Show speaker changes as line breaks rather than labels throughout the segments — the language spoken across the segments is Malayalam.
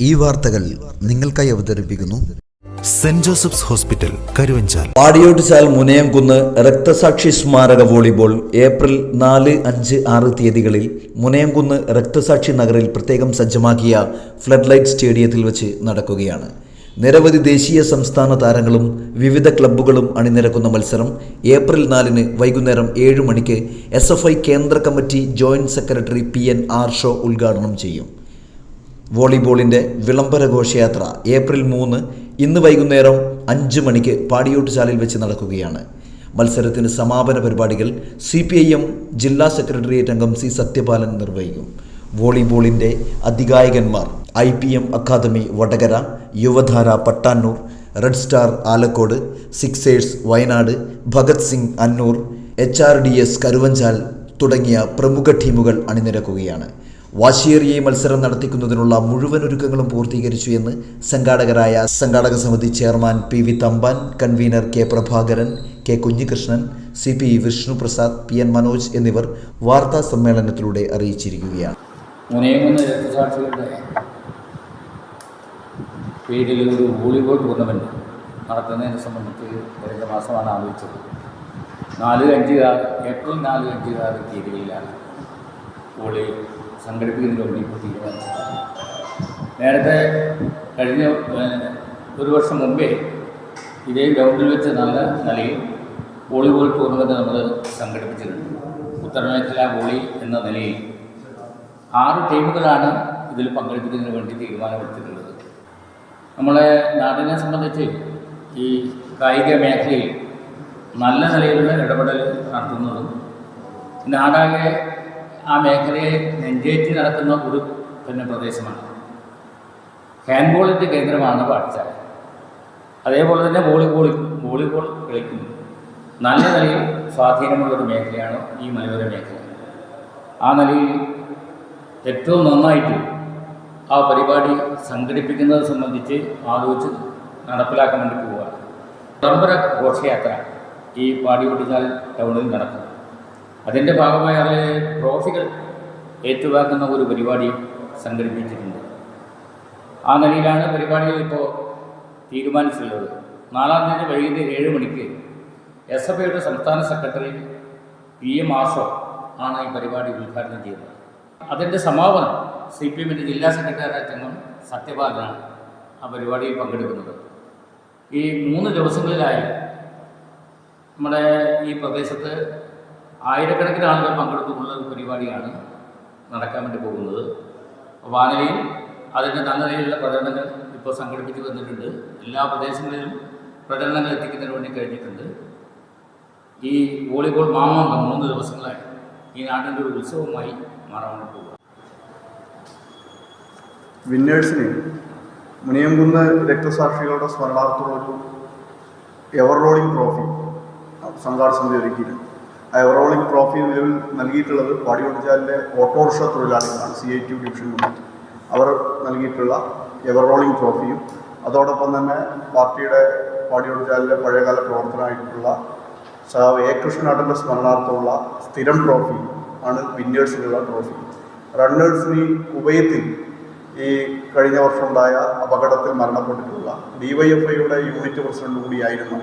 ഈ വാർത്തകൾ നിങ്ങൾക്കായി അവതരിപ്പിക്കുന്നു
saint Joseph's hospital, Karuvanchal.
Padiyottuchal Munayamkunnu രക്തസാക്ഷി സ്മാരക വോളിബോൾ ഏപ്രിൽ 4, 5, 6 തീയതികളിൽ മുനയംകുന്ന് രക്തസാക്ഷി നഗറിൽ പ്രത്യേകം സജ്ജമാക്കിയ ഫ്ലഡ് ലൈറ്റ് സ്റ്റേഡിയത്തിൽ വെച്ച് നടക്കുകയാണ്. നിരവധി ദേശീയ സംസ്ഥാന താരങ്ങളും വിവിധ ക്ലബ്ബുകളും അണിനിരക്കുന്ന മത്സരം ഏപ്രിൽ 4 വൈകുന്നേരം 7 മണിക്ക് SFI കേന്ദ്ര committee joint secretary PN Arsho ഉദ്ഘാടനം ചെയ്യും. വോളിബോളിൻ്റെ വിളംബര ഘോഷയാത്ര ഏപ്രിൽ 3 ഇന്ന് വൈകുന്നേരം 5 മണിക്ക് പാടിയോട്ടുചാലിൽ വെച്ച് നടക്കുകയാണ്. മത്സരത്തിന് സമാപന പരിപാടികൾ CPIM ജില്ലാ സെക്രട്ടേറിയറ്റ് അംഗം C സത്യപാലൻ നിർവഹിക്കും. വോളിബോളിൻ്റെ അധികായകന്മാർ IPM academy Vadakara, Yuvadhara Pattannur, red star Alakode, sixers Wayanad, Bhagat Singh Annur, HRDS Karuvanchal തുടങ്ങിയ പ്രമുഖ ടീമുകൾ അണിനിരക്കുകയാണ്. വാശിയേറിയ മത്സരം നടത്തിക്കുന്നതിനുള്ള മുഴുവൻ ഒരുക്കങ്ങളും പൂർത്തീകരിച്ചു എന്ന് സംഘാടക സമിതി chairman PV Thampan, convener K Prabhakaran, K Kunhikrishnan, CP Vishnuprasad, PN Manoj എന്നിവർ വാർത്താ സമ്മേളനത്തിലൂടെ അറിയിച്ചിരിക്കുകയാണ്.
മുനയംകുന്ന് രക്തസാക്ഷികളുടെ പേരിൽ ഒരു വോളിബോൾ ടൂർണമെൻറ്റ് നടത്തുന്നതിനെ സംബന്ധിച്ച് കഴിഞ്ഞ മാസമാണ് ആലോചിച്ചത്. ഏപ്രിൽ 4, 5, 6 തീയതികളിലാണ് വോളി സംഘടിപ്പിക്കുന്നതിന് വേണ്ടി ഇപ്പോൾ തീരുമാനിച്ചത്. നേരത്തെ കഴിഞ്ഞ ഒരു വർഷം മുമ്പേ ഇതേ ഗ്രൗണ്ടിൽ വെച്ച് നല്ല നിലയിൽ വോളിബോൾ ടൂർണമെൻറ്റ് നമ്മൾ സംഘടിപ്പിച്ചിട്ടുണ്ട്. ഉത്തരമേഖല വോളി എന്ന നിലയിൽ 6 ടീമുകളാണ് ഇതിൽ പങ്കെടുക്കുന്നതിന് വേണ്ടി തീരുമാനമെടുത്തിട്ടുള്ളത്. നമ്മളെ നാടിനെ സംബന്ധിച്ച് ഈ കായിക മേഖലയിൽ നല്ല നിലയിലുള്ള ഇടപെടൽ നടത്തുന്നതും നാടാകെ ആ മേഖലയെ നെഞ്ചേറ്റി നടക്കുന്ന ഒരു പ്രദേശമാണ്. ഹാൻഡ്ബോളിൻ്റെ കേന്ദ്രമാണ് പാടിച്ചാൽ. അതേപോലെ തന്നെ വോളിബോൾ കളിക്കുന്നു. നല്ല നിലയിൽ സ്വാധീനമുള്ളൊരു മേഖലയാണ് ഈ മലയോര മേഖല. ആ നിലയിൽ ഏറ്റവും നന്നായിട്ട് ആ പരിപാടി സംഘടിപ്പിക്കുന്നത് സംബന്ധിച്ച് ആലോചിച്ച് നടപ്പിലാക്കാൻ വേണ്ടി പോവുകയാണ്. വിളംബര ഘോഷയാത്ര ഈ പാടിയോട്ടുചാൽ ടൗണിൽ നടക്കും. അതിൻ്റെ ഭാഗമായി അതിൽ ട്രോഫികൾ ഏറ്റുവാക്കുന്ന ഒരു പരിപാടി സംഘടിപ്പിച്ചിട്ടുണ്ട്. ആ നിലയിലാണ് പരിപാടികൾ ഇപ്പോൾ തീരുമാനിച്ചിട്ടുള്ളത്. 4-ാം തീയതി വൈകിട്ട് 7 മണിക്ക് SFIയുടെ സംസ്ഥാന സെക്രട്ടറി PM ആർഷോ ആണ് ഈ പരിപാടി ഉദ്ഘാടനം ചെയ്യുന്നത്. അതിൻ്റെ സമാപനം CPMൻ്റെ ജില്ലാ സെക്രട്ടേറിയറ്റ് അംഗം സത്യപാലനാണ് ആ പരിപാടിയിൽ പങ്കെടുക്കുന്നത്. ഈ 3 ദിവസങ്ങളിലായി നമ്മുടെ ഈ പ്രദേശത്ത് ആയിരക്കണക്കിന് ആളുകൾ പങ്കെടുത്തുള്ള ഒരു പരിപാടിയാണ് നടക്കാൻ വേണ്ടി പോകുന്നത്. വാനലിയിൽ അതിൻ്റെ നല്ല നിലയിലുള്ള പ്രചരണങ്ങൾ ഇപ്പോൾ സംഘടിപ്പിച്ച് വന്നിട്ടുണ്ട്. എല്ലാ പ്രദേശങ്ങളിലും പ്രചരണങ്ങൾ എത്തിക്കുന്നതിന് വേണ്ടി കഴിഞ്ഞിട്ടുണ്ട്. ഈ വോളിബോൾ മാമാങ്കം 3 ദിവസങ്ങളായി ഈ നാടിൻ്റെ ഒരു ഉത്സവമായി മാറാൻ വേണ്ടി പോകുക.
വിന്നേഴ്സിന് മുനയംകുന്ന് രക്തസാക്ഷികളുടെ സ്മരണാർത്ഥമുള്ളൊരു എവർ റോളിംഗ് ട്രോഫി സംഘാടക സമിതി ഒരുക്കിയിട്ടുണ്ട്. ആ എവർ റോളിംഗ് ട്രോഫി നിലവിൽ നൽകിയിട്ടുള്ളത് പാടിയോട്ടുചാലിലെ ഓട്ടോറിക്ഷ തൊഴിലാളികളാണ്. CITU ഡിവിഷൻ യൂണിറ്റ് അവർ നൽകിയിട്ടുള്ള എവർ റോളിംഗ് ട്രോഫിയും അതോടൊപ്പം തന്നെ പാർട്ടിയുടെ പാടിയോട്ടുചാലിലെ പഴയകാല പ്രവർത്തനമായിട്ടുള്ള സഹാവ് A കൃഷ്ണനാട്ടൻ്റെ സ്മരണാർത്ഥമുള്ള സ്ഥിരം ട്രോഫി ആണ് വിന്നേഴ്സിനുള്ള ട്രോഫി. റണ്ണേഴ്സിന് കുവൈത്തിൽ ഈ കഴിഞ്ഞ വർഷം ഉണ്ടായ അപകടത്തിൽ മരണപ്പെട്ടിട്ടുള്ള DYFIയുടെ യൂണിറ്റ് പ്രസിഡന്റ് കൂടിയായിരുന്ന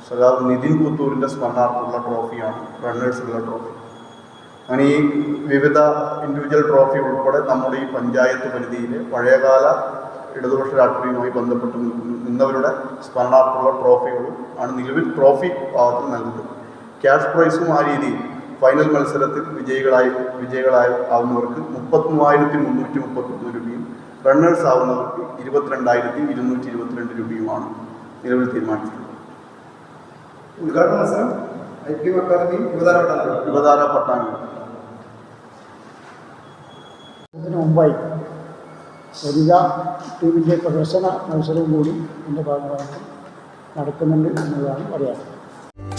സഖാവ് നിതിൻ പുത്തൂരിൻ്റെ സ്മരണാർത്ഥമുള്ള ട്രോഫിയാണ് റണ്ണേഴ്സിനുള്ള ട്രോഫി. അങ്ങനെ ഈ വിവിധ ഇൻഡിവിജ്വൽ ട്രോഫി ഉൾപ്പെടെ നമ്മുടെ ഈ പഞ്ചായത്ത് പരിധിയിലെ പഴയകാല ഇടതുപക്ഷ രാഷ്ട്രീയവുമായി ബന്ധപ്പെട്ട് നിന്നവരുടെ സ്മരണാർത്ഥമുള്ള ട്രോഫികളും ആണ് നിലവിൽ ട്രോഫി ഭാഗത്തിൽ നൽകുന്നത്. ക്യാഷ് പ്രൈസും ആ രീതിയിൽ ഫൈനൽ മത്സരത്തിൽ വിജയികളായി ആവുന്നവർക്ക് 33,331 രൂപയും റണ്ണേഴ്സ് ആവുന്നവർക്ക് 22,222 രൂപയുമാണ് നിലവിൽ തീരുമാനിച്ചിട്ടുള്ളത്.
ഉദ്ഘാടന മത്സരം IPM അക്കാദമി
യുവധാര പട്ടാന്നൂർ.
ഇതിനു മുമ്പായി വനിതാ ടീമിൻ്റെ പ്രദർശന മത്സരവും കൂടി ഇതിൻ്റെ ഭാഗമായിട്ട് നടക്കുന്നുണ്ട് എന്നുള്ളതാണ് പറയാറ്.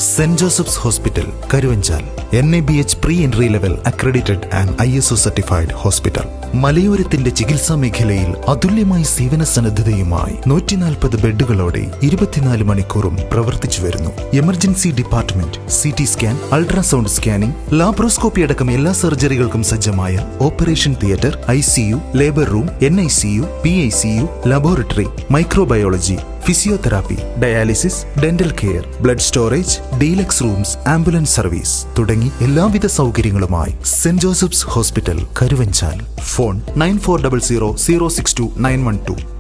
Saint Joseph's hospital Karuvanchal NABH pre entry level accredited and ISO certified hospital. മലയോരത്തിന്റെ ചികിത്സാ മേഖലയിൽ അതുല്യമായ സേവന സന്നദ്ധതയുമായി 140 ബെഡുകളോടെ 24 മണിക്കൂറും പ്രവർത്തിച്ചു വരുന്നു. Emergency department, CT scan, ultrasound scanning, laparoscopy അടക്കം എല്ലാ സർജറികൾക്കും സജ്ജമായ operation theatre, ICU, labour room, NICU, PICU, laboratory, microbiology, physiotherapy, dialysis, dental care, blood storage, deluxe rooms, ambulance service തുടങ്ങി എല്ലാവിധ സൗകര്യങ്ങളുമായി saint Joseph's hospital Karuvanchal. Phone 9400 062 912.